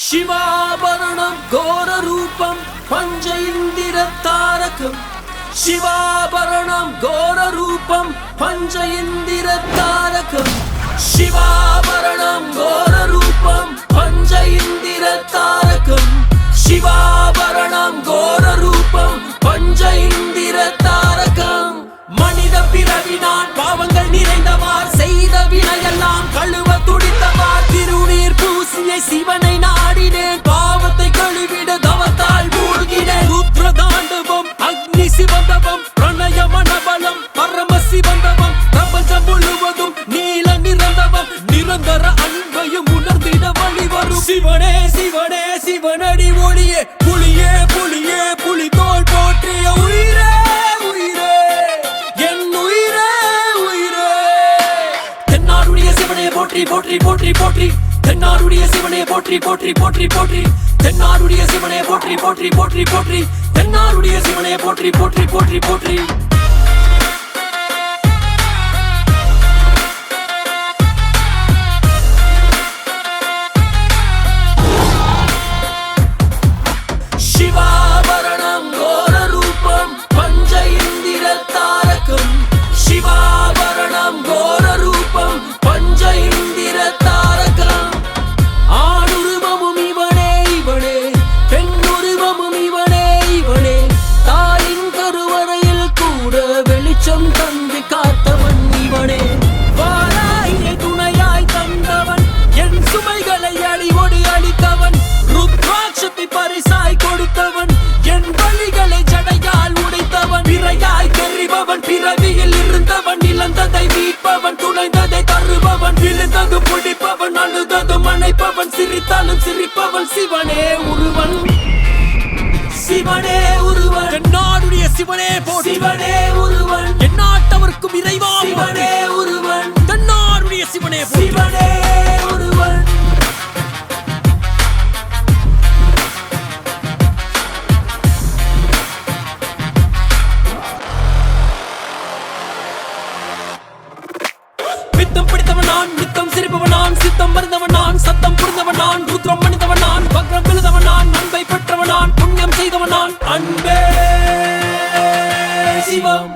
शिवाभरणं घोररूपं पंच इंदिरतारकं शिवाभरणं घोररूपं पंच इंदिरतारकं शिवाभरणं घोररूपं पंच इंदिरतारकं शिवाभरणं घोररूपं पंच इंदिरतारकं மனித பிறவினான் பாவங்கள் நிறைந்தவார் செய்த வினையெல்லாம் கழுவ துடித்தவார் திருநீர் பூசிய சிவனை நாடினேன் பாவத்தை கழுவிட தவத்தால் மூழ்கினேன் ருத்ர தாண்டவம் அக்னி சிவந்தவம் பிரணய மனபலம் பரம சிவந்தவம் பிரபஞ்சம் முழுவதும் நீல நிறந்தவம் நிரந்தர அன்பையும் உணர்ந்திட வழிவரும் சிவனே சிவனே சிவனடி ஒளியே புலியே புலியே புலி தோல் போற்றிய உயிரே போற்றி போற்றி போற்றி போற்றி தென்னாடுடைய சிவனே போற்றி போற்றி போற்றி போற்றி தென்னாடுடைய சிவனே போற்றி போற்றி போற்றி போற்றி தென்னாடுடைய சிவனே போற்றி போற்றி போற்றி போற்றி சிவாபரணம் கோரரூபம் பஞ்ச இந்திரதாரகம் சிவாபரணம் கோரரூபம் பஞ்ச இந்திரதாரகம் ஆணுருவமும் இவனே இவனே பெண்ணுருவமும் இவனே இவனே தாயின் கருவறையில் கூட வெளிச்சம் தந்து காத்தவன் இவனே வாராயே துணையாய் தந்தவன் என் சுமைகளை அடிவோடு அளித்தவன் ருத்ராட்சத்தை பரிசாய் கொடுத்தவன் என் வழிகளை ஜடையால் உடைத்தவன் பிறையாய் தெரிபவன் பிறவியில் இருந்தவன் இழந்ததை மீட்பவன் துணைந்ததை தருபவன் விழுந்தது பிடிப்பவன் அழுதது மனைப்பவன் சிரித்தாலும் சிரிப்பவன் சிவனே ஒருவன் சிவனே ஒருவன் என்னாடுடைய சிவனே சிவனே ஒருவன் எந்நாட்டவர்க்கும் இறைவா சிவனே ஒருவன் தன்னாருடைய சிவனே சிவனே ஒருவன் பித்தம் பிடித்தவன் நான் நித்தம் சிரிப்பவன் நான் சித்தம் மருந்தவன் நான் சத்தம் புரிந்தவன் நான் ருத்ரம் மனிதவன் நான் வக்ரம் விழுதவன் நான் அன்பை பெற்றவன் நான் புண்ணியம் செய்தவன் நான் அன்பே சிவம்